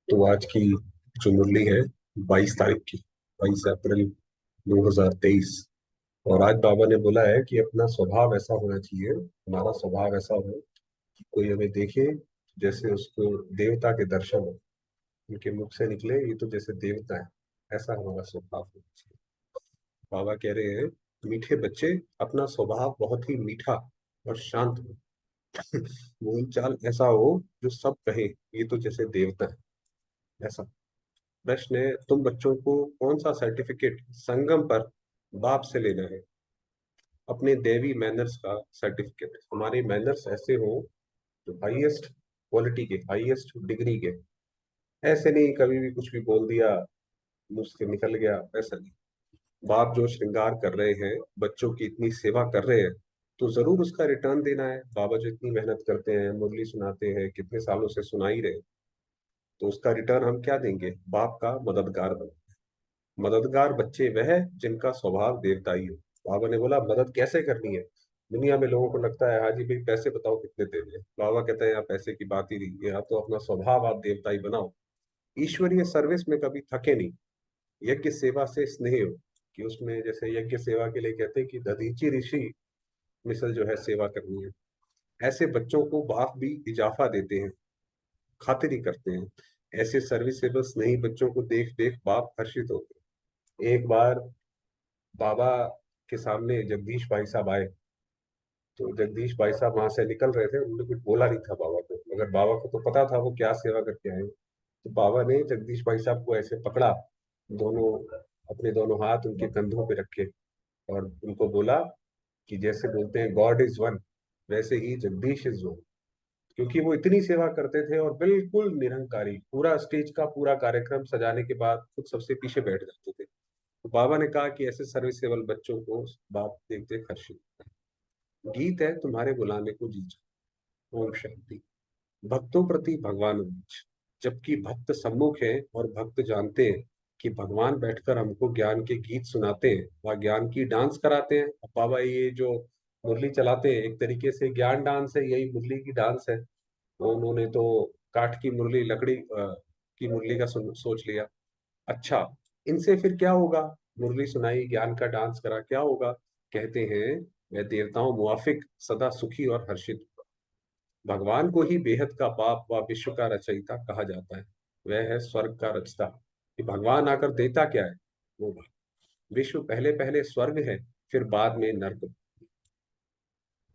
तो आज की जो मुरली है 22 तारीख की, 22 अप्रैल 2023। और आज बाबा ने बोला है कि अपना स्वभाव ऐसा होना चाहिए, हमारा स्वभाव ऐसा हो कि कोई हमें देखे जैसे उसको देवता के दर्शन हो, उनके मुख से निकले ये तो जैसे देवता है। ऐसा हमारा स्वभाव होना चाहिए। बाबा कह रहे हैं, मीठे बच्चे, अपना स्वभाव बहुत ही मीठा और शांत हो। बोल चाल ऐसा हो जो सब कहे ये तो जैसे देवता है। ऐसा प्रश्न है, तुम बच्चों को कौन सा सर्टिफिकेट संगम पर बाप से लेना है? अपने देवी मैनर्स का सर्टिफिकेट। हमारे मैनर्स ऐसे हो जो हाईएस्ट क्वालिटी के, हाईएस्ट डिग्री के। ऐसे नहीं कभी भी कुछ भी बोल दिया, मुंह से निकल गया, ऐसा नहीं। बाप जो श्रृंगार कर रहे हैं, बच्चों की इतनी सेवा कर रहे हैं, तो जरूर उसका रिटर्न देना है। बाबा जो इतनी मेहनत करते हैं, मुरली सुनाते हैं, कितने सालों से सुना ही रहे, तो उसका रिटर्न हम क्या देंगे? बाप का मददगार बन। मददगार बच्चे वह जिनका स्वभाव देवताई हो। बाबा ने बोला मदद कैसे करनी है। दुनिया में लोगों को लगता है, हाँ जी भाई पैसे बताओ कितने देने हैं। बाबा कहते हैं यहाँ पैसे की बात ही नहीं है, आप तो अपना स्वभाव आप देवताई बनाओ। ईश्वरीय सर्विस में कभी थके नहीं। यज्ञ सेवा से स्नेह हो, कि उसमें जैसे यज्ञ सेवा के लिए कहते हैं कि दधीची ऋषि मिसल जो है सेवा करनी है। ऐसे बच्चों को बाप भी इजाफा देते हैं, खातिरी करते हैं। ऐसे सर्विसेबल स्नेही बच्चों को देख देख बाप हर्षित होते हैं। एक बार बाबा के सामने जगदीश भाई साहब आए, तो जगदीश भाई साहब वहां से निकल रहे थे, उन्होंने कुछ बोला नहीं था बाबा को, मगर बाबा को तो पता था वो क्या सेवा करके आए। तो बाबा ने जगदीश भाई साहब को ऐसे पकड़ा, दोनों अपने दोनों हाथ उनके कंधों पे रखे, और उनको बोला कि जैसे बोलते हैं गॉड इज वन, वैसे ही जगदीश इज वन। क्योंकि वो इतनी सेवा करते थे और बिल्कुल निरंकारी, पूरा स्टेज का पूरा कार्यक्रम सजाने के बाद खुद सबसे पीछे बैठ जाते थे। तो बाबा ने कहा कि ऐसे सर्विसेबल बच्चों को बाप देख देख हर्षित। गीत है तुम्हारे बुलाने को जी जाए। ओम शांति। भक्तों प्रति भगवान उच्च। जबकि भक्त सम्मुख है और भक्त जानते हैं कि भगवान बैठकर हमको ज्ञान के गीत सुनाते हैं व ज्ञान की डांस कराते हैं। अब बाबा ये जो मुरली चलाते हैं एक तरीके से ज्ञान डांस है, यही मुरली की डांस है। तो उन्होंने तो काठ की मुरली, लकड़ी की मुरली का सोच लिया। अच्छा, इनसे फिर क्या होगा? मुरली सुनाई, ज्ञान का डांस करा, क्या होगा? कहते हैं, वह देवताओं मुआफिक सदा सुखी और हर्षित। भगवान को ही बेहद का बाप व विश्व का रचयिता कहा जाता है। वह है स्वर्ग का रचता। कि भगवान आकर देता क्या है? वो विश्व पहले पहले स्वर्ग है, फिर बाद में नर्क।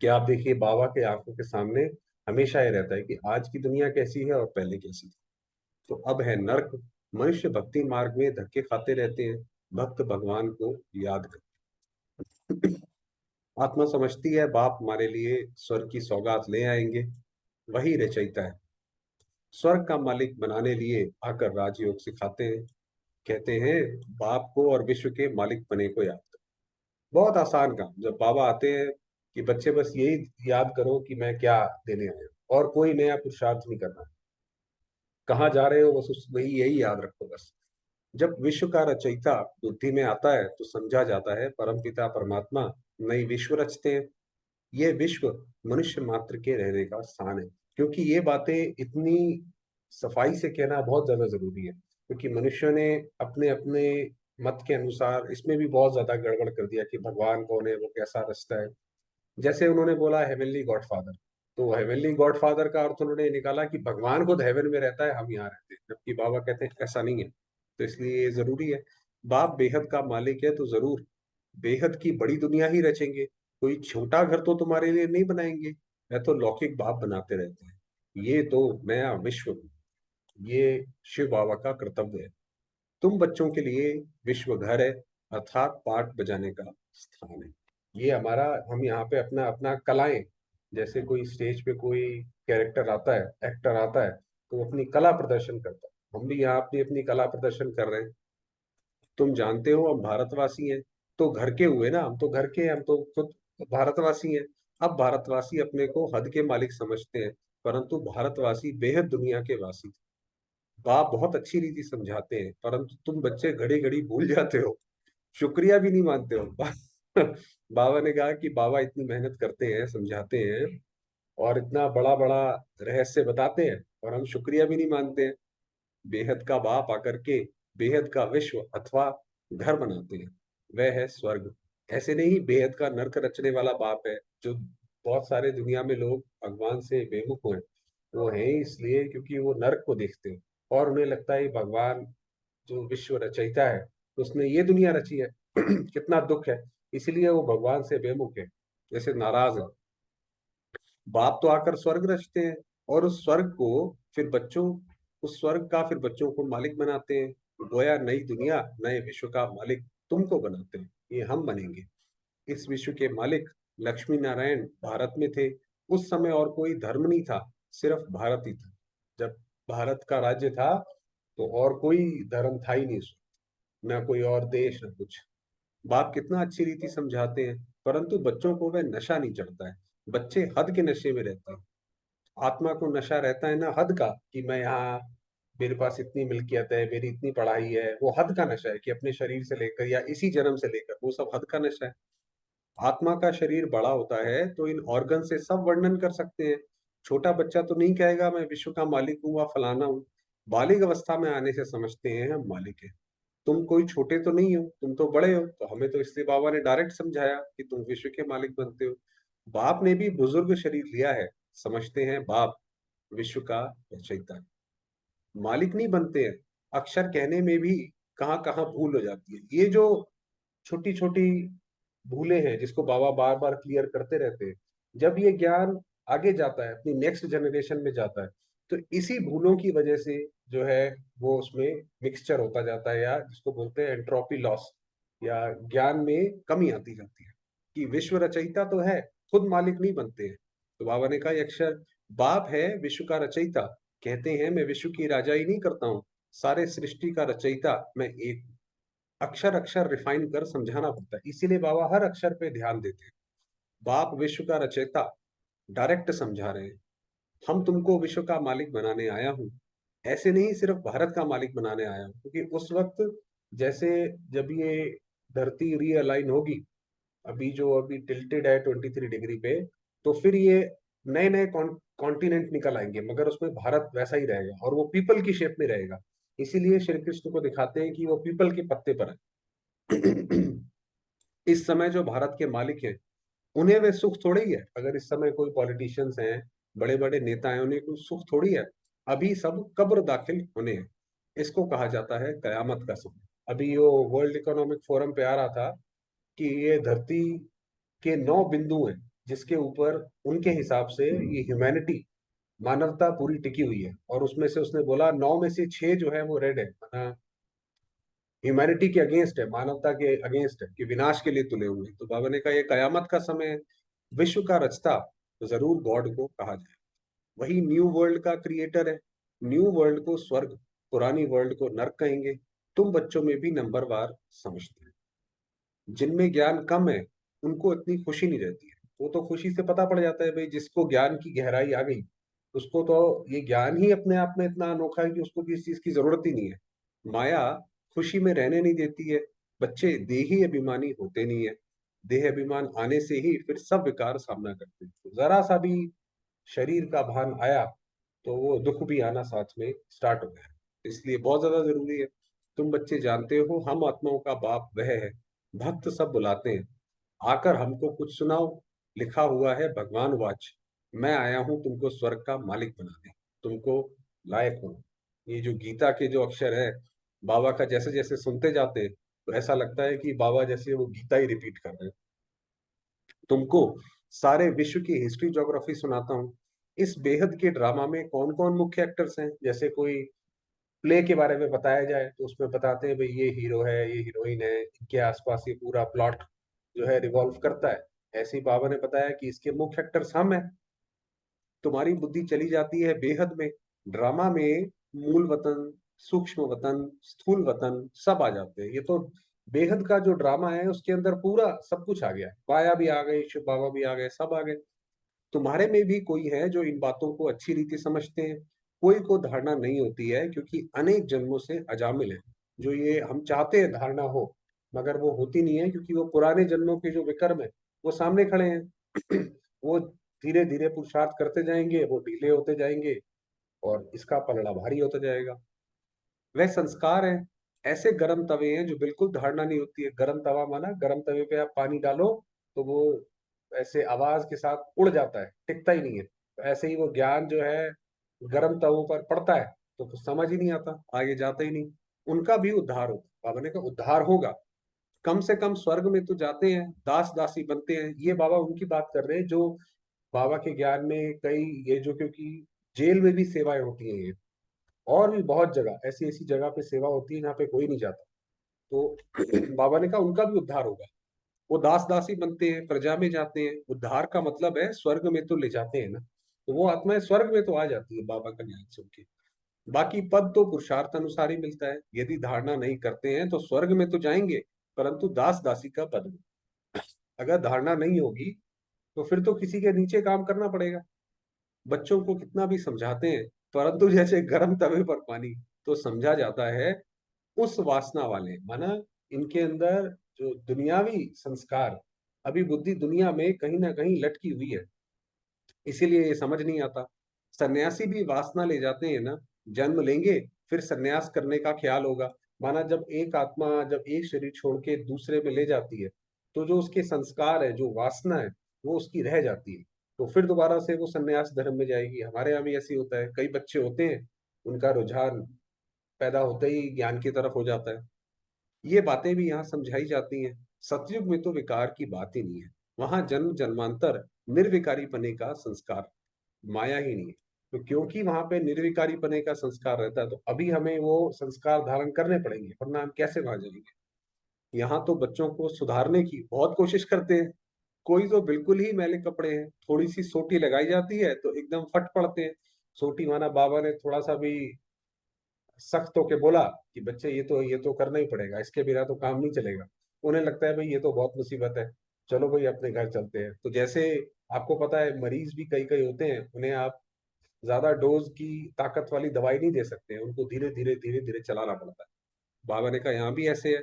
क्या आप देखिए, बाबा के आंखों के सामने हमेशा ये रहता है कि आज की दुनिया कैसी है और पहले कैसी थी। तो अब है नर्क। मनुष्य भक्ति मार्ग में धक्के खाते रहते हैं, भक्त भगवान को याद करते। आत्मा समझती है बाप हमारे लिए स्वर्ग की सौगात ले आएंगे। वही रचयिता है। स्वर्ग का मालिक बनाने लिए आकर राजयोग सिखाते हैं। कहते हैं, बाप को और विश्व के मालिक बने को याद करो। बहुत आसान काम। जब बाबा आते हैं कि बच्चे बस यही याद करो कि मैं क्या देने आया हूं, और कोई नया पुरुषार्थ नहीं करना। कहाँ जा रहे हो बस उस वही यही याद रखो बस। जब विश्व का रचयिता बुद्धि में आता है तो समझा जाता है परमपिता परमात्मा नई विश्व रचते हैं। ये विश्व मनुष्य मात्र के रहने का स्थान है। क्योंकि ये बातें इतनी सफाई से कहना बहुत ज्यादा जरूरी है, क्योंकि मनुष्य ने अपने अपने मत के अनुसार इसमें भी बहुत ज्यादा गड़बड़ कर दिया कि भगवान कौन है, वो कैसा रास्ता है। जैसे उन्होंने बोला हेवनली गॉडफादर, तो हेवनली गॉडफादर का अर्थ उन्होंने निकाला कि भगवान खुद हेवन में रहता है, हम यहाँ रहते हैं, जबकि बाबा कहते हैं ऐसा नहीं है। तो इसलिए ये जरूरी है। बाप बेहद का मालिक है तो जरूर बेहद की बड़ी दुनिया ही रचेंगे। कोई छोटा घर तो तुम्हारे लिए नहीं बनाएंगे। वह तो लौकिक बाप बनाते रहते हैं। ये तो नया विश्व, ये शिव बाबा का कर्तव्य है। तुम बच्चों के लिए विश्व घर है, अर्थात पाठ बजाने का स्थान है। ये हमारा, हम यहाँ पे अपना अपना कलाएं, जैसे कोई स्टेज पे कोई कैरेक्टर आता है, एक्टर आता है, तो वो अपनी कला प्रदर्शन करता है। हम भी यहाँ अपनी अपनी कला प्रदर्शन कर रहे हैं। तुम जानते हो हम भारतवासी हैं, तो घर के हुए ना, हम तो घर के हैं, हम तो खुद भारतवासी हैं। अब भारतवासी अपने को हद के मालिक समझते हैं, परंतु भारतवासी बेहद दुनिया के वासी। बाप बहुत अच्छी रीति समझाते हैं, परंतु तुम बच्चे घड़ी घड़ी भूल जाते हो, शुक्रिया भी नहीं मानते हो। बाबा ने कहा कि बाबा इतनी मेहनत करते हैं, समझाते हैं, और इतना बड़ा बड़ा रहस्य बताते हैं, और हम शुक्रिया भी नहीं मानते हैं। बेहद का बाप आकर के बेहद का विश्व अथवा घर बनाते हैं, वह है स्वर्ग। ऐसे नहीं बेहद का नर्क रचने वाला बाप है। जो बहुत सारे दुनिया में लोग भगवान से बेमुख हुए, वो है इसलिए क्योंकि वो नर्क को देखते हैं और उन्हें लगता है भगवान जो विश्व रचयिता है उसने ये दुनिया रची है। कितना दुख है, इसलिए वो भगवान से बेमुख है, जैसे नाराज है। बाप तो आकर स्वर्ग रचते हैं और उस स्वर्ग को फिर बच्चों उस स्वर्ग का फिर बच्चों को मालिक बनाते हैं। गोया नई दुनिया नए विश्व का मालिक तुमको बनाते हैं, ये हम बनेंगे। इस विश्व के मालिक लक्ष्मी नारायण भारत में थे। उस समय और कोई धर्म नहीं था, सिर्फ भारत ही था। जब भारत का राज्य था तो और कोई धर्म था ही नहीं उसमें, ना कोई और देश ना कुछ। बाप कितना अच्छी रीति समझाते हैं, परंतु बच्चों को वह नशा नहीं चढ़ता है। बच्चे हद के नशे में रहते हैं। आत्मा को नशा रहता है ना हद का, कि मैं यहाँ, मेरे पास इतनी मिल्कियत है, मेरी इतनी पढ़ाई है, वो हद का नशा है कि अपने शरीर से लेकर या इसी जन्म से लेकर, वो सब हद का नशा है। आत्मा का शरीर बड़ा होता है तो इन ऑर्गन से सब वर्णन कर सकते हैं। छोटा बच्चा तो नहीं कहेगा मैं विश्व का मालिक हूँ व फलाना हूँ। बालिग अवस्था में आने से समझते हैं हम मालिक है। तुम कोई छोटे तो नहीं हो, तुम तो बड़े हो। तो हमें तो इसलिए बाबा ने डायरेक्ट समझाया कि तुम विश्व के मालिक बनते हो। बाप ने भी बुजुर्ग शरीर लिया है, समझते हैं बाप विश्व का रचयिता है। मालिक नहीं बनते हैं। अक्षर कहने में भी कहाँ कहाँ भूल हो जाती है। ये जो छोटी छोटी भूलें हैं जिसको बाबा बार बार क्लियर करते रहते हैं, जब ये ज्ञान आगे जाता है अपनी नेक्स्ट जनरेशन में जाता है, तो इसी भूलों की वजह से जो है वो उसमें मिक्सचर होता जाता है, या जिसको बोलते हैं एंट्रोपी लॉस, या ज्ञान में कमी आती जाती है। कि विश्व रचयिता तो है, खुद मालिक नहीं बनते हैं। तो बाबा ने कहा ये अक्षर बाप है विश्व का रचयिता। कहते हैं मैं विश्व की राजाई नहीं करता हूँ, सारे सृष्टि का रचयिता मैं एक हूँ। अक्षर अक्षर रिफाइन कर समझाना पड़ता है, इसीलिए बाबा हर अक्षर पे ध्यान देते हैं। बाप विश्व का रचयिता डायरेक्ट समझा रहे हैं, हम तुमको विश्व का मालिक बनाने आया हूँ। ऐसे नहीं सिर्फ भारत का मालिक बनाने आया हूँ, क्योंकि उस वक्त जैसे जब ये धरती रीअलाइन होगी, अभी टिल्टेड है 23 डिग्री पे, तो फिर ये नए नए कॉन्टिनेंट निकल आएंगे, मगर उसमें भारत वैसा ही रहेगा और वो पीपल की शेप में रहेगा। इसीलिए श्री कृष्ण को दिखाते हैं कि वो पीपल के पत्ते पर है। इस समय जो भारत के मालिक हैं उन्हें वे सुख थोड़ी ही है। अगर इस समय कोई पॉलिटिशियंस हैं, बड़े बड़े नेता हैं, उन्हें कोई सुख थोड़ी है। अभी सब कब्र दाखिल होने हैं। इसको कहा जाता है कयामत का समय। अभी वो वर्ल्ड इकोनॉमिक फोरम पे आ रहा था कि ये धरती के 9 बिंदु हैं जिसके ऊपर उनके हिसाब से ये ह्यूमैनिटी, मानवता पूरी टिकी हुई है। और उसमें से उसने बोला 9 में से 6 जो है वो रेड है, ह्यूमैनिटी के अगेंस्ट है, मानवता के अगेंस्ट है, कि विनाश के लिए तुले हुए हैं। तो बाबा ने कहा ये कयामत का समय है। विश्व का रचता तो जरूर गॉड को कहा जाए, वही न्यू वर्ल्ड का क्रिएटर है। न्यू वर्ल्ड को स्वर्ग, पुरानी वर्ल्ड को नर्क कहेंगे। तुम बच्चों में भी नंबरवार समझते हैं। जिनमें ज्ञान कम है उनको इतनी खुशी नहीं रहती है। वो तो खुशी से पता पड़ जाता है भाई, जिसको ज्ञान की गहराई आ गई उसको तो ये ज्ञान ही अपने आप में इतना अनोखा है कि उसको किसी चीज की जरूरत ही नहीं है। माया खुशी में रहने नहीं देती है। बच्चे देही अभिमानी होते नहीं है। देह अभिमान आने से ही फिर सब विकार सामना करते हैं। तो जरा सा भी शरीर का भान आया तो वो दुख भी आना साथ में स्टार्ट हो गया। इसलिए बहुत ज्यादा जरूरी है। तुम बच्चे जानते हो हम आत्माओं का बाप वह है। भक्त सब बुलाते हैं, आकर हमको कुछ सुनाओ। लिखा हुआ है भगवान वाच, मैं आया हूं तुमको स्वर्ग का मालिक बनाने, तुमको लायक हूं। ये जो गीता के जो अक्षर है, बाबा का जैसे जैसे सुनते जाते हैं तो ऐसा लगता है कि बाबा जैसे वो गीता ही रिपीट कर रहे हैं। तुमको सारे विश्व की हिस्ट्री ज्योग्राफी सुनाता हूँ। इस बेहद के ड्रामा में कौन कौन मुख्य एक्टर्स हैं, जैसे कोई प्ले के बारे में बताया जाए तो उसमें बताते हैं भाई ये हीरो है, ये हीरोइन है, इनके आसपास ये पूरा प्लॉट जो है रिवॉल्व करता है। ऐसे ही बाबा ने बताया कि इसके मुख्य एक्टर्स हम हैं। तुम्हारी बुद्धि चली जाती है बेहद में। ड्रामा में मूल वतन, सूक्ष्म वतन, स्थूल वतन सब आ जाते हैं। ये तो बेहद का जो ड्रामा है उसके अंदर पूरा सब कुछ आ गया। माया भी आ गई, शिव बाबा भी आ गए, सब आ गए। तुम्हारे में भी कोई है जो इन बातों को अच्छी रीति समझते हैं। कोई को धारणा नहीं होती है क्योंकि अनेक जन्मों से अजामिल है। जो ये हम चाहते हैं धारणा हो, मगर वो होती नहीं है क्योंकि वो पुराने जन्मों के जो विकर्म है वो सामने खड़े हैं। वो धीरे धीरे पुरुषार्थ करते जाएंगे, वो ढीले होते जाएंगे और इसका पलड़ा भारी होता जाएगा। वह संस्कार है। ऐसे गर्म तवे हैं जो बिल्कुल धारणा नहीं होती है। गर्म तवा माना गर्म तवे पे आप पानी डालो तो वो ऐसे आवाज के साथ उड़ जाता है, टिकता ही नहीं है। तो ऐसे ही वो ज्ञान जो है गर्म तवों पर पड़ता है तो कुछ समझ ही नहीं आता, आगे जाता ही नहीं। उनका भी उद्धार होगा, बाबा ने कहा उद्धार होगा। कम से कम स्वर्ग में तो जाते हैं, दास दासी बनते हैं। ये बाबा उनकी बात कर रहे हैं जो बाबा के ज्ञान में कई, ये जो, क्योंकि जेल में भी सेवाएं होती हैं ये, और भी बहुत जगह ऐसी ऐसी जगह पे सेवा होती है जहाँ पे कोई नहीं जाता। तो बाबा ने कहा उनका भी उद्धार होगा। वो दास दासी बनते हैं, प्रजा में जाते हैं। उद्धार का मतलब है स्वर्ग में तो ले जाते हैं ना, तो वो आत्माएं स्वर्ग में तो आ जाती है बाबा का ज्ञान सुन के। बाकी पद तो पुरुषार्थ अनुसार ही मिलता है। यदि धारणा नहीं करते हैं तो स्वर्ग में तो जाएंगे, परंतु दास दासी का पद में। अगर धारणा नहीं होगी तो फिर तो किसी के नीचे काम करना पड़ेगा। बच्चों को कितना भी समझाते हैं, परंतु जैसे गर्म तवे पर पानी, तो समझा जाता है उस वासना वाले, माना इनके अंदर जो दुनियावी संस्कार, अभी बुद्धि दुनिया में कहीं ना कहीं लटकी हुई है, इसीलिए ये समझ नहीं आता। सन्यासी भी वासना ले जाते हैं ना, जन्म लेंगे फिर सन्यास करने का ख्याल होगा। माना जब एक आत्मा जब एक शरीर छोड़ के दूसरे में ले जाती है, तो जो उसके संस्कार है, जो वासना है, वो उसकी रह जाती है। तो फिर दोबारा से वो सन्यास धर्म में जाएगी। हमारे यहाँ भी ऐसे ही होता है, कई बच्चे होते हैं उनका रुझान पैदा होते ही ज्ञान की तरफ हो जाता है। ये बातें भी यहाँ समझाई जाती हैं। सतयुग में तो विकार की बात ही नहीं है। वहां जन्म जन्मांतर निर्विकारी पने का संस्कार, माया ही नहीं है। तो क्योंकि वहां पे निर्विकारी पने का संस्कार रहता है, तो अभी हमें वो संस्कार धारण करने पड़ेंगे, वरना हम कैसे वहां जाएंगे। यहाँ तो बच्चों को सुधारने की बहुत कोशिश करते हैं। कोई तो बिल्कुल ही मैले कपड़े हैं, थोड़ी सी सोटी लगाई जाती है तो एकदम फट पड़ते हैं। सोटी माना बाबा ने थोड़ा सा भी सख्त होके बोला कि बच्चे ये तो करना ही पड़ेगा, इसके बिना तो काम नहीं चलेगा। उन्हें लगता है भाई ये तो बहुत मुसीबत है, चलो भाई अपने घर चलते हैं। तो जैसे आपको पता है मरीज भी कई कई होते हैं, उन्हें आप ज्यादा डोज की ताकत वाली दवाई नहीं दे सकते हैं, उनको धीरे धीरे धीरे धीरे चलाना पड़ता है। बाबा ने कहा यहाँ भी ऐसे है।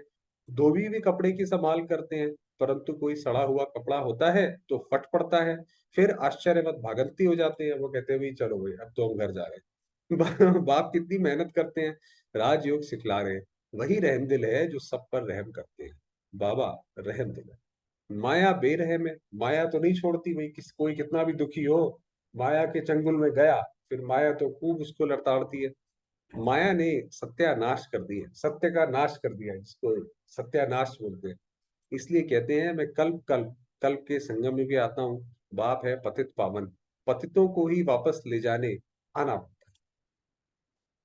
धोबी भी कपड़े की संभाल करते हैं, परंतु कोई सड़ा हुआ कपड़ा होता है तो फट पड़ता है। फिर आश्चर्यवत भागंती हो जाते हैं, वो कहते हैं भाई चलो भाई अब तो हम घर जा रहे हैं। बाप कितनी मेहनत करते हैं, राजयोग सिखला रहे हैं। वही रहमदिल है जो सब पर रहम करते हैं। बाबा रहमदिल है। माया बेरहम है, माया तो नहीं छोड़ती भाई, कोई कितना भी दुखी हो, माया के चंगुल में गया, फिर माया तो खूब उसको लताड़ती है। माया ने सत्यानाश कर दिया, सत्य का नाश कर दिया, जिसको सत्यानाश बोलते हैं। इसलिए कहते हैं मैं कल्प कल्प कल्प के संगम में भी आता हूँ। बाप है पतित पावन, पतितों को ही वापस ले जाने आना।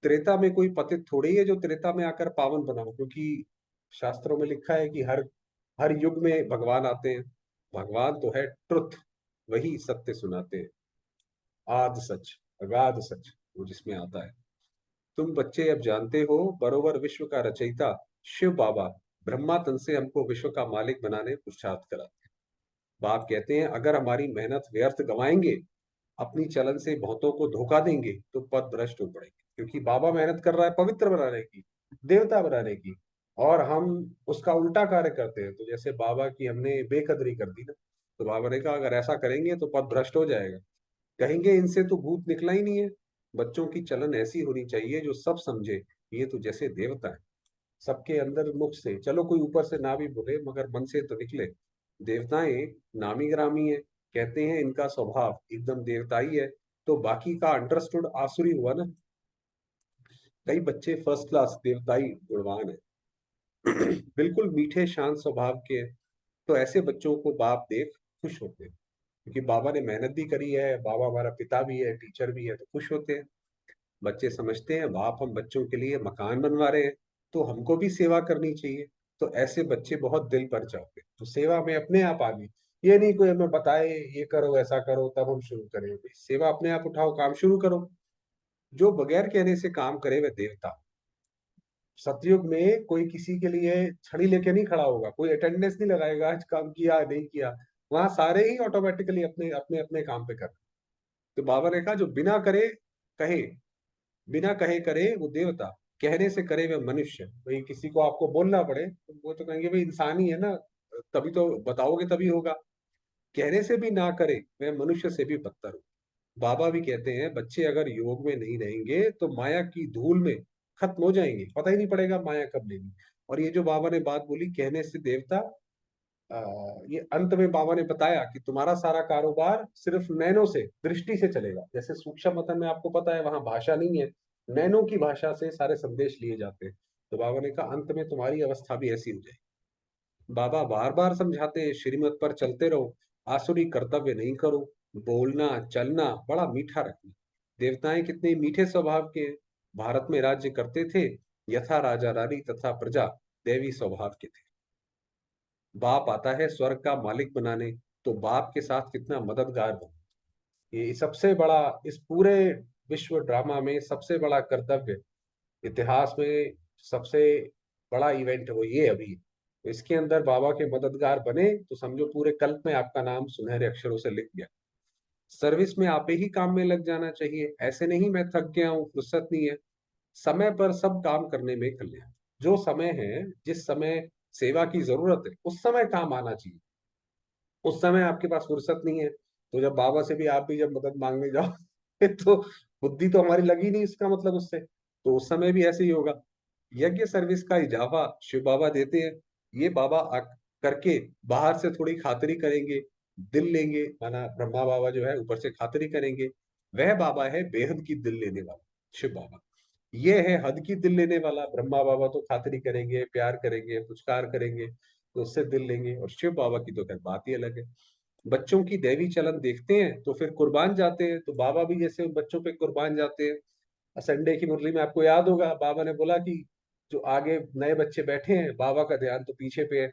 त्रेता में कोई पतित थोड़ी है जो त्रेता में आकर पावन बना हो, क्योंकि शास्त्रों में लिखा है कि हर हर युग में भगवान आते हैं। भगवान तो है ट्रुथ, वही सत्य सुनाते हैं। आद सच, अगाध सच, वो जिसमें आता है। तुम बच्चे अब जानते हो, बरोबर विश्व का रचयिता शिव बाबा ब्रह्मा तन से हमको विश्व का मालिक बनाने पुरुषार्थ करा। बाप कहते हैं अगर हमारी मेहनत व्यर्थ गवाएंगे, अपनी चलन से बहुतों को धोखा देंगे, तो पद भ्रष्ट हो पड़ेंगे। क्योंकि बाबा मेहनत कर रहा है पवित्र बनाने की, देवता बनाने की, और हम उसका उल्टा कार्य करते हैं। तो जैसे बाबा की हमने बेकदरी कर दी ना, तो बाबा ने कहा अगर ऐसा करेंगे तो पद भ्रष्ट हो जाएगा। कहेंगे इनसे तो भूत निकला ही नहीं है। बच्चों की चलन ऐसी होनी चाहिए जो सब समझे, ये तो जैसे देवता है, सबके अंदर मुख से, चलो कोई ऊपर से ना भी बोले मगर मन से तो निकले। देवताएं नामी ग्रामी है, कहते हैं इनका स्वभाव एकदम देवताई है, तो बाकी का अंडरस्टूड आसुरी हुआ ना। कई बच्चे फर्स्ट क्लास देवताई गुणवान है, बिल्कुल मीठे शांत स्वभाव के हैं। तो ऐसे बच्चों को बाप देख खुश होते हैं, क्योंकि बाबा ने मेहनत भी करी है, बाबा हमारा पिता भी है, टीचर भी है, तो खुश होते हैं। बच्चे समझते हैं बाप हम बच्चों के लिए मकान बनवा रहे हैं, तो हमको भी सेवा करनी चाहिए। तो ऐसे बच्चे बहुत दिल पर जाते हैं, तो सेवा में अपने आप आ गई। ये नहीं कोई हमें बताए ये करो ऐसा करो तब हम शुरू करें, भाई सेवा अपने आप उठाओ, काम शुरू करो। जो बगैर कहने से काम करे वह देवता। सतयुग में कोई किसी के लिए छड़ी लेके नहीं खड़ा होगा, कोई अटेंडेंस नहीं लगाएगा आज काम किया नहीं किया। वहां सारे ही ऑटोमेटिकली अपने अपने अपने काम पे कर। तो बाबा ने कहा जो बिना करे कहे, बिना कहे करे वो देवता, कहने से करे वह मनुष्य। भाई किसी को आपको बोलना पड़े तो वो तो कहेंगे भाई इंसान ही है ना, तभी तो बताओगे तभी होगा। कहने से भी ना करे वह मनुष्य से भी बदतर हो। बाबा भी कहते हैं बच्चे अगर योग में नहीं रहेंगे तो माया की धूल में खत्म हो जाएंगे, पता ही नहीं पड़ेगा माया कब लेगी। और ये जो बाबा ने बात बोली, कहने से देवता, ये अंत में बाबा ने बताया कि तुम्हारा सारा कारोबार सिर्फ नैनो से, दृष्टि से चलेगा। जैसे सूक्ष्म मतन में आपको पता है वहां भाषा नहीं है, नैनो की भाषा से सारे संदेश लिए जाते हैं। तो बाबा ने कहा अंत में तुम्हारी अवस्था भी ऐसी हो जाएगी। बाबा बार बार समझाते हैं, श्रीमत पर चलते रहो, आसुरी कर्तव्य नहीं करो, बोलना चलना बड़ा मीठा रखना। देवताएं कितने मीठे स्वभाव के हैं। भारत में राज्य करते थे, यथा राजा रानी तथा प्रजा दैवी स्वभाव के थे। बाप आता है स्वर्ग का मालिक बनाने, तो बाप के साथ कितना मददगार बने। ये सबसे बड़ा, इस पूरे विश्व ड्रामा में सबसे बड़ा कर्तव्य, इतिहास में सबसे बड़ा इवेंट वो ये अभी। तो इसके अंदर बाबा के मददगार बने तो समझो पूरे कल्प में आपका नाम सुनहरे अक्षरों से लिख गया। सर्विस में आपे ही काम में लग जाना चाहिए, ऐसे नहीं मैं थक गया हूँ फुर्सत नहीं है। समय पर सब काम करने में कल्याण। जो समय है, जिस समय सेवा की जरूरत है उस समय काम आना चाहिए। उस समय आपके पास फुर्सत नहीं है, तो जब बाबा से भी आप भी जब मदद मांगने जाओ तो बुद्धि तो हमारी लगी नहीं, इसका मतलब उससे, तो उस समय भी ऐसे ही होगा। यज्ञ सर्विस का इजाफा शिव बाबा देते हैं। ये बाबा करके बाहर से थोड़ी खातिरी करेंगे, दिल लेंगे, माना ब्रह्मा बाबा जो है ऊपर से खातिरी करेंगे। वह बाबा है बेहद की दिल लेने वाला, शिव बाबा। ये है हद की दिल लेने वाला, ब्रह्मा बाबा तो खातिरी करेंगे, प्यार करेंगे, पुचकार करेंगे, तो उससे दिल लेंगे। और शिव बाबा की तो खैर बात ही अलग है। बच्चों की दैवी चलन देखते हैं तो फिर कुर्बान जाते हैं, तो बाबा भी जैसे उन बच्चों पे कुर्बान जाते हैं। संडे की मुरली में आपको याद होगा बाबा ने बोला कि जो आगे नए बच्चे बैठे हैं बाबा का ध्यान तो पीछे पे है।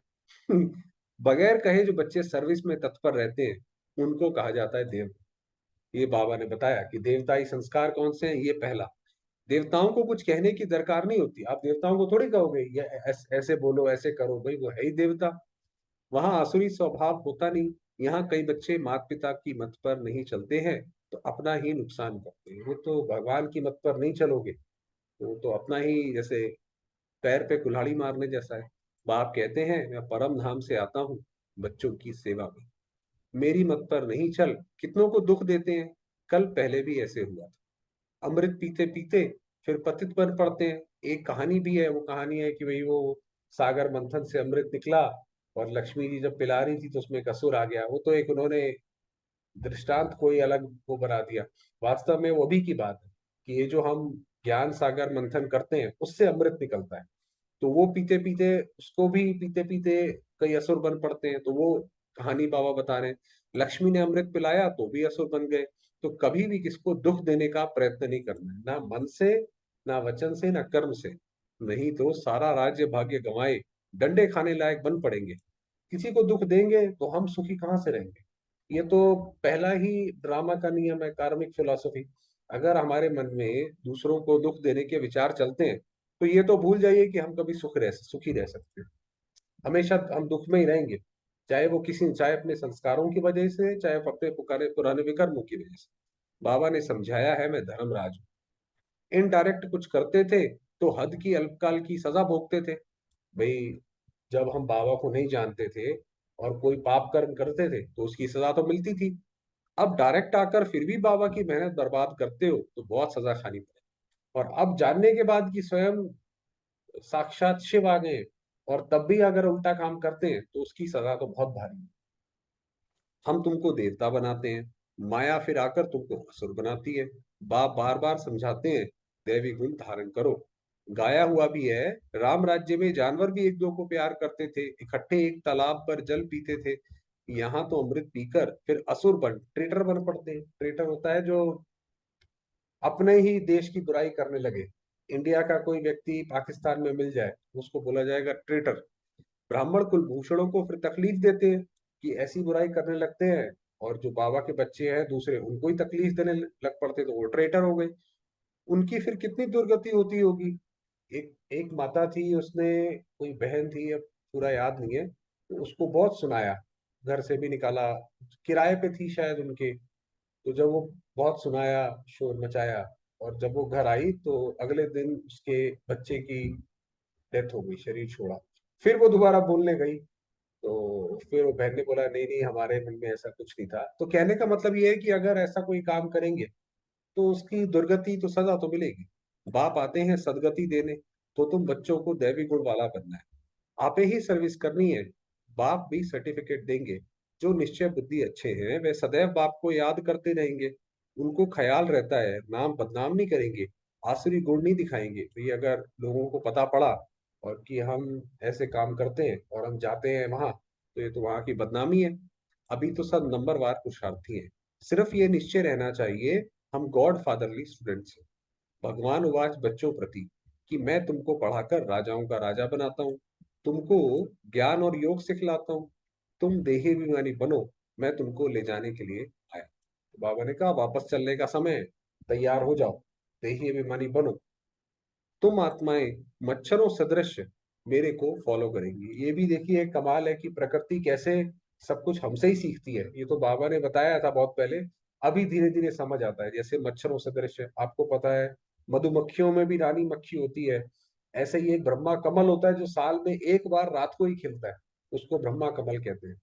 बगैर कहे जो बच्चे सर्विस में तत्पर रहते हैं उनको कहा जाता है देव। ये बाबा ने बताया कि देवताई संस्कार कौन से हैं। ये पहला, देवताओं को कुछ कहने की दरकार नहीं होती। आप देवताओं को थोड़ी कहोगे ये ऐसे बोलो ऐसे करो, भाई वो है ही देवता। वहां आसुरी स्वभाव होता नहीं। यहाँ कई बच्चे माता पिता की मत पर नहीं चलते हैं तो अपना ही नुकसान करते हैं। वो तो भगवान की मत पर नहीं चलोगे तो अपना ही, जैसे पैर पे कुल्हाड़ी मारने जैसा है। बाप कहते हैं मैं परम धाम से आता हूँ बच्चों की सेवा में, मेरी मत पर नहीं चल। कितनों को दुख देते हैं, कल पहले भी ऐसे हुआ था। अमृत पीते पीते फिर पतित बन पड़ते हैं। एक कहानी भी है, वो कहानी है कि भाई वो सागर मंथन से अमृत निकला और लक्ष्मी जी जब पिला रही थी तो उसमें एक असुर आ गया। वो तो एक उन्होंने दृष्टांत कोई अलग वो बना दिया। वास्तव में वो भी की बात है कि ये जो हम ज्ञान सागर मंथन करते हैं उससे अमृत निकलता है। तो वो पीते पीते, उसको भी पीते पीते कई असुर बन पड़ते हैं। तो वो कहानी बाबा बता रहे हैं, लक्ष्मी ने अमृत पिलाया तो भी असुर बन गए। तो कभी भी किसको दुख देने का प्रयत्न नहीं करना है, ना मन से, ना वचन से, ना कर्म से। नहीं तो सारा राज्य भाग्य गंवाए डंडे खाने लायक बन पड़ेंगे। किसी को दुख देंगे तो हम सुखी कहाँ से रहेंगे। ये तो पहला ही ड्रामा का नियम है, कार्मिक फिलॉसफी। अगर हमारे मन में दूसरों को दुख देने के विचार चलते हैं तो ये तो भूल जाइए कि हम कभी सुखी रह सकते हैं। हमेशा हम दुख में ही रहेंगे, चाहे वो किसी, चाहे अपने संस्कारों की वजह से, चाहे अपने पुराने पुराने विकर्मों की वजह से। बाबा ने समझाया है मैं धर्मराज हूं। इनडायरेक्ट कुछ करते थे तो हद की अल्पकाल की सजा भोगते थे। भाई जब हम बाबा को नहीं जानते थे और कोई पाप कर्म करते थे तो उसकी सजा तो मिलती थी। अब डायरेक्ट आकर फिर भी बाबा की मेहनत बर्बाद करते हो तो बहुत सजा खानी पड़े। और अब जानने के बाद कि स्वयं साक्षात शिव आ गए और तब भी अगर उल्टा काम करते हैं तो उसकी सजा तो बहुत भारी है। हम तुमको देवता बनाते हैं, माया फिर आकर तुमको असुर बनाती है। बाप बार बार समझाते हैं दैवी गुण धारण करो। गाया हुआ भी है, राम राज्य में जानवर भी एक दो को प्यार करते थे, इकट्ठे एक तालाब पर जल पीते थे। यहाँ तो अमृत पीकर फिर असुर बन ट्रेटर बन पड़ते हैं। ट्रेटर होता है जो अपने ही देश की बुराई करने लगे। इंडिया का कोई व्यक्ति पाकिस्तान में मिल जाए उसको बोला जाएगा ट्रेटर। ब्राह्मण कुलभूषणों को फिर तकलीफ देते हैं कि ऐसी बुराई करने लगते हैं, और जो बाबा के बच्चे हैं दूसरे उनको ही तकलीफ देने लग पड़ते तो वो ट्रेटर हो गए। उनकी फिर कितनी दुर्गति होती होगी। एक एक माता थी, उसने, कोई बहन थी, अब पूरा याद नहीं है, तो उसको बहुत सुनाया, घर से भी निकाला, किराए पे थी शायद उनके। तो जब वो बहुत सुनाया, शोर मचाया, और जब वो घर आई तो अगले दिन उसके बच्चे की डेथ हो गई, शरीर छोड़ा। फिर वो दोबारा बोलने गई तो फिर वो बहन ने बोला नहीं नहीं हमारे मन में ऐसा कुछ नहीं था। तो कहने का मतलब ये है कि अगर ऐसा कोई काम करेंगे तो उसकी दुर्गति तो सजा तो मिलेगी। बाप आते हैं सदगति देने, तो तुम बच्चों को दैवी गुण वाला बनना है, आपे ही सर्विस करनी है। बाप भी सर्टिफिकेट देंगे। जो निश्चय बुद्धि अच्छे हैं वे सदैव बाप को याद करते रहेंगे। उनको ख्याल रहता है नाम बदनाम नहीं करेंगे, आसुरी गुण नहीं दिखाएंगे। तो ये अगर लोगों को पता पड़ा और कि हम ऐसे काम करते हैं और हम जाते हैं वहां, तो ये तो वहां की बदनामी है। अभी तो सब नंबरवार पुरुषार्थी हैं। सिर्फ ये निश्चय रहना चाहिए, हम गॉड फादरली स्टूडेंट्स हैं। भगवान उवाच बच्चों प्रति कि मैं तुमको पढ़ाकर राजाओं का राजा बनाता हूँ, तुमको ज्ञान और योग सिखलाता हूँ, तुम देही अभिमानी बनो, मैं तुमको ले जाने के लिए आया। तो बाबा ने कहा वापस चलने का समय है, तैयार हो जाओ, देही अभिमानी बनो। तुम आत्माएं मच्छरों सदृश मेरे को फॉलो करेंगी। ये भी देखिए एक कमाल है कि प्रकृति कैसे सब कुछ हमसे ही सीखती है। ये तो बाबा ने बताया था बहुत पहले, अभी धीरे धीरे समझ आता है। जैसे मच्छरों सदृश है, आपको पता है मधुमक्खियों में भी रानी मक्खी होती है। ऐसे ही एक ब्रह्मा कमल होता है जो साल में एक बार रात को ही खिलता है, उसको ब्रह्मा कमल कहते हैं।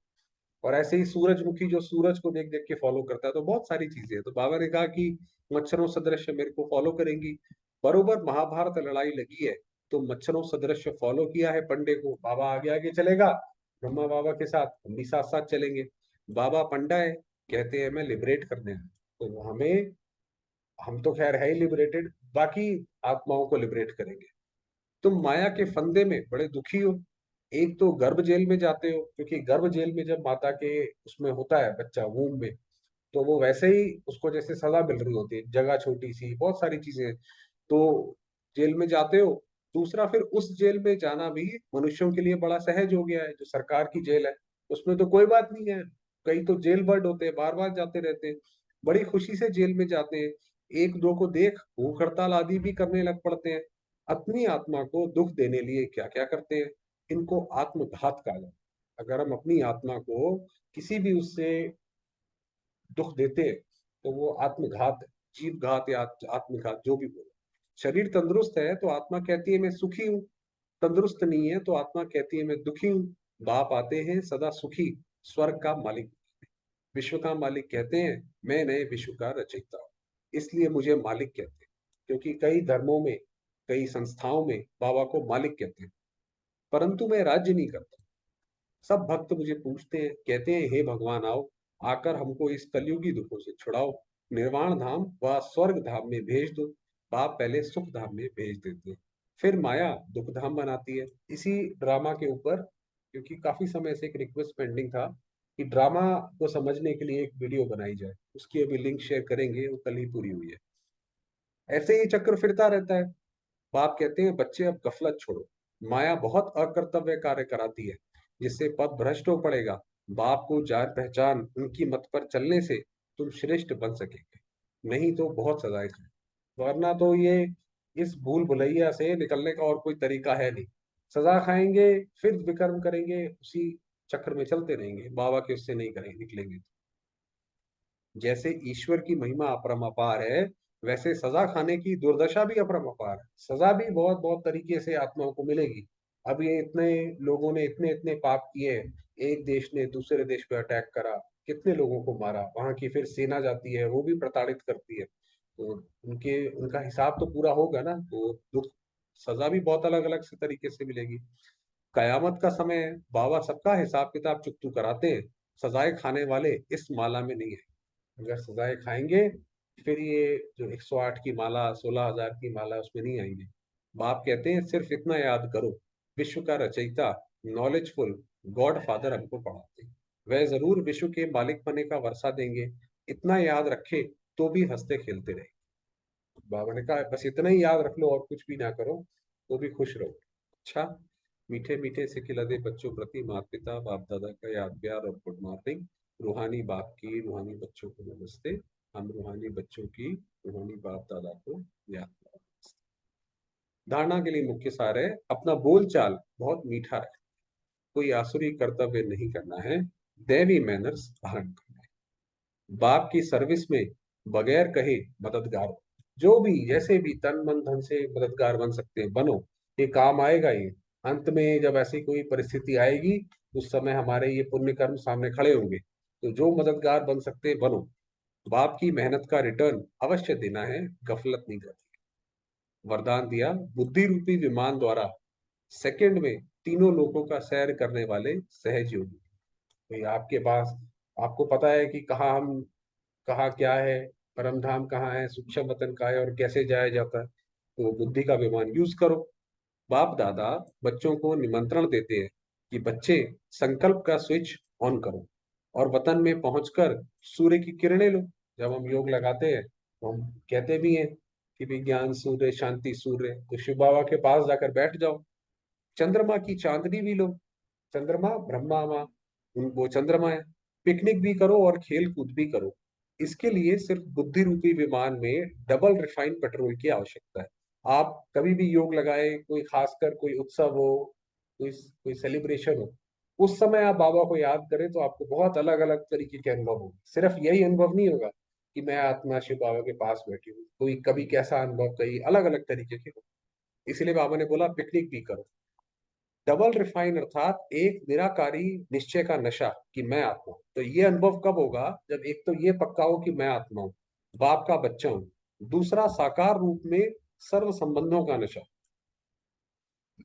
और ऐसे ही सूरजमुखी जो सूरज को देख देख के फॉलो करता है। तो बहुत सारी चीजें हैं। तो बाबा ने कहा कि मच्छरों सदृश मेरे को फॉलो करेंगी। बरोबर महाभारत लड़ाई लगी है, तो मच्छरों सदृश फॉलो किया है पंडे को। बाबा आगे आगे चलेगा, ब्रह्मा बाबा के साथ हम भी साथ साथ चलेंगे। बाबा पंडा है, कहते हैं मैं लिबरेट करने आया। तो हमें, हम तो खैर है ही लिबरेटेड, बाकी आत्माओं को लिबरेट करेंगे। तुम माया के फंदे में बड़े दुखी हो। एक तो गर्भ जेल में जाते हो, क्योंकि गर्भ जेल में जब माता के उसमें होता है बच्चा वूम में, तो वो वैसे ही उसको जैसे सजा मिल रही होती है, जगह छोटी सी, बहुत सारी चीजें। तो जेल में जाते हो। दूसरा फिर उस जेल में जाना भी मनुष्यों के लिए बड़ा सहज हो गया है। जो सरकार की जेल है उसमें तो कोई बात नहीं है। कई तो जेल बर्ड होते हैं, बार बार जाते रहते हैं, बड़ी खुशी से जेल में जाते हैं। एक दो को देख भूख हड़ताल आदि भी करने लग पड़ते हैं। अपनी आत्मा को दुख देने लिए क्या क्या करते हैं, इनको आत्मघात कहा जाता है। अगर हम अपनी आत्मा को किसी भी उससे दुख देते हैं, तो वो आत्मघात है, जीव घात या आत्मघात जो भी बोलो। शरीर तंदुरुस्त है तो आत्मा कहती है मैं सुखी हूँ, तंदुरुस्त नहीं है तो आत्मा कहती है मैं दुखी हूँ। बाप आते हैं सदा सुखी, स्वर्ग का मालिक, विश्व का मालिक कहते हैं, मैं नए विश्व का रचयिता हूँ। इसलिए मुझे मालिक कहते हैं, क्योंकि कई धर्मों में, कई संस्थाओं में बाबा को मालिक कहते हैं। परंतु मैं राज्य नहीं करता। सब भक्त मुझे पूछते हैं, कहते हैं हे भगवान आओ, आकर हमको इस कलयुगी दुखों से छुड़ाओ, निर्वाण धाम व स्वर्ग धाम में भेज दो। बाप पहले सुख धाम में भेज देते हैं, फिर माया दुख धाम बनाती है। इसी ड्रामा के ऊपर, क्योंकि काफी समय से एक रिक्वेस्ट पेंडिंग था कि ड्रामा को समझने के लिए एक वीडियो बनाई जाए, उसकी अभी लिंक शेयर करेंगे, वो कल ही पूरी हुई है। ऐसे ही चक्र फिरता रहता है। बाप कहते हैं बच्चे अब गफलत छोड़ो, माया बहुत अकर्तव्य कार्य कराती है, जिससे पद भ्रष्ट हो पड़ेगा। बाप को जान पहचान उनकी मत पर चलने से तुम श्रेष्ठ बन सकेंगे, नहीं तो बहुत सजाएं खाएं। वरना तो ये इस भूल भुलैया से निकलने का और कोई तरीका है नहीं। सजा खाएंगे, फिर विकर्म करेंगे, उसी चक्र में चलते रहेंगे, बाबा के उससे नहीं करेंगे, निकलेंगे। जैसे ईश्वर की महिमा अपरंपार है, वैसे सजा खाने की दुर्दशा भी अपरंपार है। सजा भी बहुत बहुत तरीके से आत्माओं को मिलेगी। अब ये इतने लोगों ने इतने इतने पाप किए, एक देश ने दूसरे देश पे अटैक करा, कितने लोगों को मारा, वहां की फिर सेना जाती है वो भी प्रताड़ित करती है। तो उनके उनका हिसाब तो पूरा होगा ना, तो दुख सजा भी बहुत अलग अलग से तरीके से मिलेगी। कयामत का समय है, बाबा सबका हिसाब किताब चुकतू कराते हैं। सजाए खाने वाले इस माला में नहीं है। अगर सजाएं खाएंगे, फिर ये जो 108 की माला, 16,000 की माला, उसमें नहीं आएंगे। बाप कहते हैं सिर्फ इतना याद करो, विश्व का रचयिता, नॉलेजफुल गॉड फादर हमको पढ़ाते हैं। वह जरूर विश्व के मालिक होने का वर्षा देंगे। इतना याद रखे तो भी हंसते खेलते रहे। बाबा ने कहा बस इतना ही याद रख लो और कुछ भी ना करो, तो भी खुश रहो। अच्छा, मीठे मीठे से खिला बच्चों प्रति माता पिता बाप दादा का याद प्यार और गुड मॉर्निंग। रूहानी बाप की रूहानी बच्चों को नमस्ते। हम रूहानी बच्चों की रूहानी बाप दादा को याद प्यार। धारणा के लिए मुख्य सार है, अपना बोल चाल बहुत मीठा है, कोई आसुरी कर्तव्य नहीं करना है, दैवी मैनर्स धारण करना है। बाप की सर्विस में बगैर कहे मददगार हो। जो भी जैसे भी तन मन धन से मददगार बन सकते हैं बनो, ये काम आएगा। ये अंत में जब ऐसी कोई परिस्थिति आएगी, उस समय हमारे ये पुण्य कर्म सामने खड़े होंगे। तो जो मददगार बन सकते हैं बनो। बाप की मेहनत का रिटर्न अवश्य देना है, गफलत नहीं करनी। वरदान दिया, बुद्धि रूपी विमान द्वारा सेकंड में तीनों लोगों का सैर करने वाले सहज योगी। तो ये आपके पास, आपको पता है कि कहाँ क्या है, परम धाम कहाँ है, सूक्ष्म वतन कहाँ है और कैसे जाया जाता है, तो बुद्धि का विमान यूज करो। बाप दादा बच्चों को निमंत्रण देते हैं कि बच्चे संकल्प का स्विच ऑन करो और वतन में पहुंचकर सूर्य की किरणें लो। जब हम योग लगाते हैं तो हम कहते भी हैं कि विज्ञान सूर्य शांति सूर्य, तो शिव बाबा के पास जाकर बैठ जाओ। चंद्रमा की चांदनी भी लो, चंद्रमा ब्रह्मा माँ, वो चंद्रमा है। पिकनिक भी करो और खेल कूद भी करो। इसके लिए सिर्फ बुद्धि रूपी विमान में डबल रिफाइंड पेट्रोल की आवश्यकता है। आप कभी भी योग लगाए, कोई खासकर कोई उत्सव हो, कोई कोई सेलिब्रेशन हो, उस समय आप बाबा को याद करें तो आपको बहुत अलग अलग तरीके के अनुभव होंगे। सिर्फ यही अनुभव नहीं होगा कि मैं आत्मा शिव बाबा के पास बैठी हूँ, कोई कभी कैसा अनुभव, कई अलग अलग तरीके के हो। इसलिए बाबा ने बोला पिकनिक भी करो। डबल रिफाइन अर्थात एक निराकारी निश्चय का नशा कि मैं आत्मा हूं। तो ये अनुभव कब होगा, जब एक तो ये पक्का हो कि मैं आत्मा हूं, बाप का बच्चा हूं, दूसरा साकार रूप में सर्व संबंधों का नशा।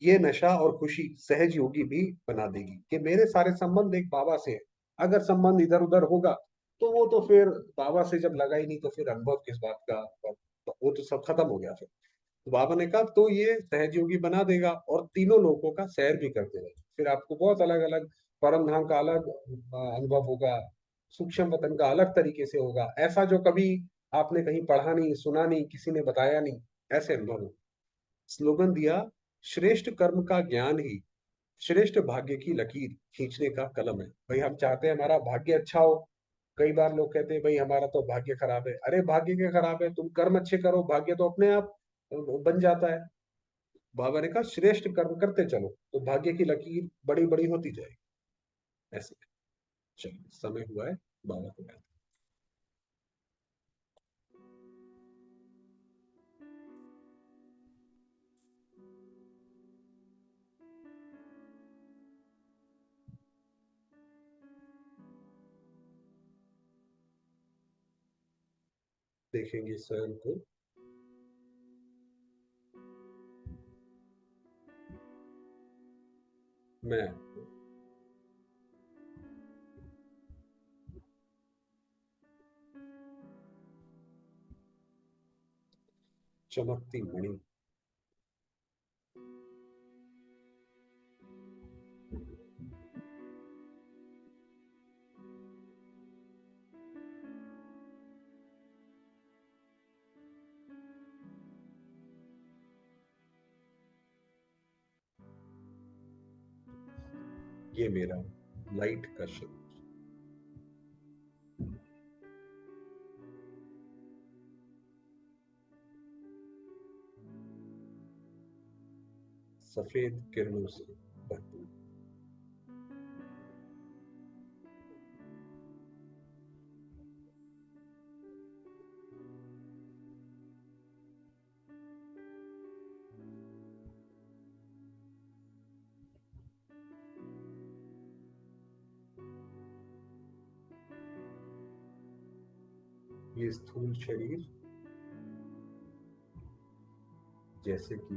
ये नशा और खुशी सहज योगी भी बना देगी कि मेरे सारे संबंध एक बाबा से है। अगर संबंध इधर उधर होगा तो वो तो फिर बाबा से जब लगा ही नहीं तो फिर अनुभव किस बात का, तो वो तो सब खत्म हो गया फिर। तो बाबा ने कहा तो ये सहयोगी बना देगा और तीनों लोगों का सैर भी करते रहे। फिर आपको बहुत अलग अलग परम धाम का अलग अनुभव होगा, सूक्ष्म वतन का अलग तरीके से होगा, ऐसा जो कभी आपने कहीं पढ़ा नहीं, सुना नहीं, किसी ने बताया नहीं, ऐसे अनुभव हो। स्लोगन दिया, श्रेष्ठ कर्म का ज्ञान ही श्रेष्ठ भाग्य की लकीर खींचने का कलम है। भाई हम चाहते हैं हमारा भाग्य अच्छा हो। कई बार लोग कहते हैं भाई हमारा तो भाग्य खराब है। अरे भाग्य क्या खराब है, तुम कर्म अच्छे करो, भाग्य तो अपने आप बन जाता है। बाबा ने कहा श्रेष्ठ कर्म करते चलो तो भाग्य की लकीर बड़ी बड़ी होती जाएगी। ऐसे चलो समय हुआ है बाबा को याद। देखेंगे स्वयं को। मैं चमकती मणि। ये मेरा लाइट का शब्द। सफेद किरणों से भरपूर। ये स्थूल शरीर जैसे कि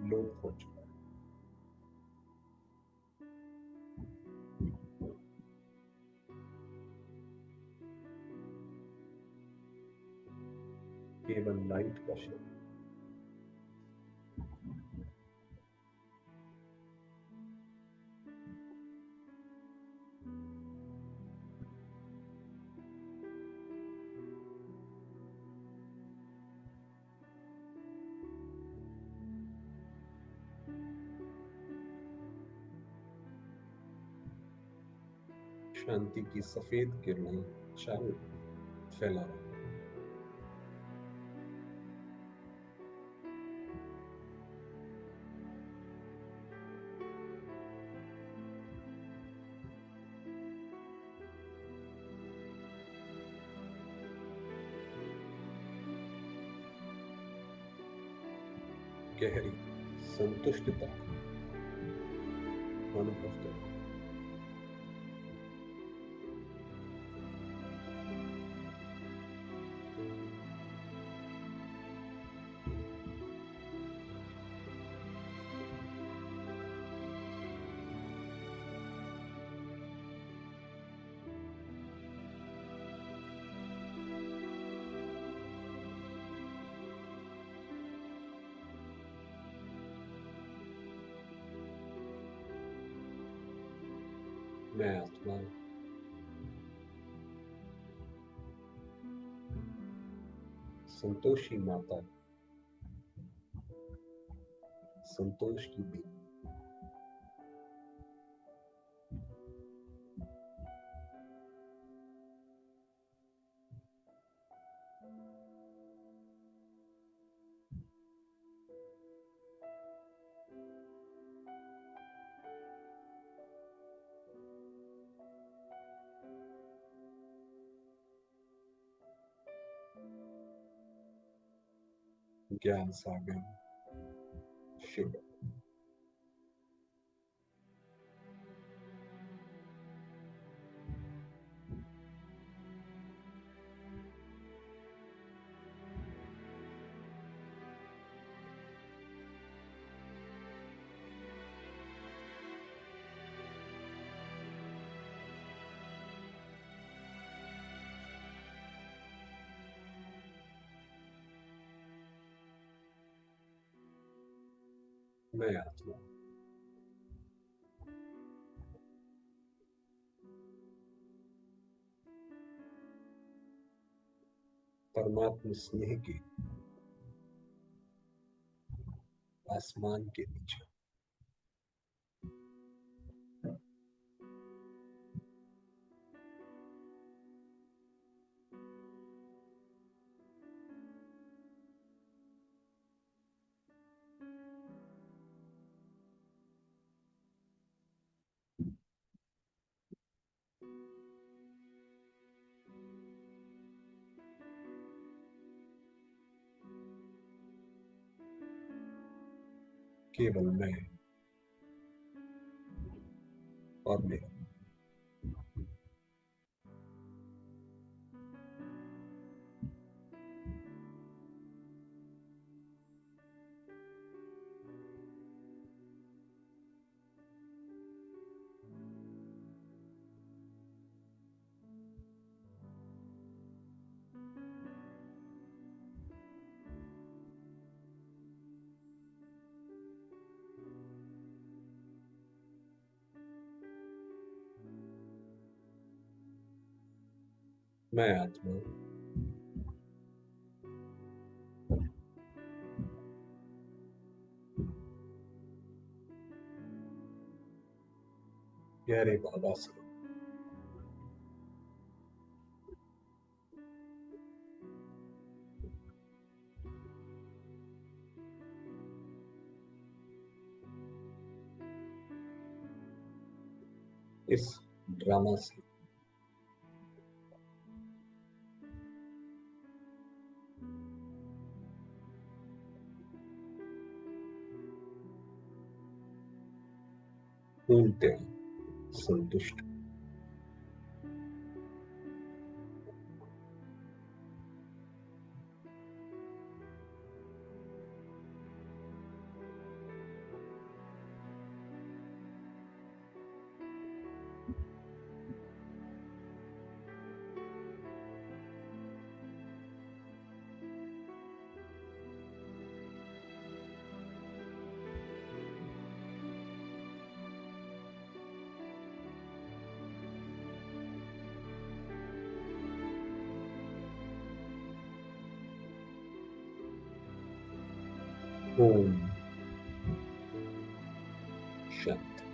लोप हो चुका है। केवल लाइट का शब्द। शांति की सफेद किरणें चारों ओर फैला रहा है। गहरी संतुष्टता अनुभव करें। मैं आत्मा संतोषी माता संतोष की भी ज्ञान सागर शिव। मैं आत्मा परमात्मा स्नेह के आसमान के नीचे केवल मैं और मेरा। मैं आत्मा गहरे बाबा से इस ड्रामा से पूर्णतः संतुष्ट ओम शांति।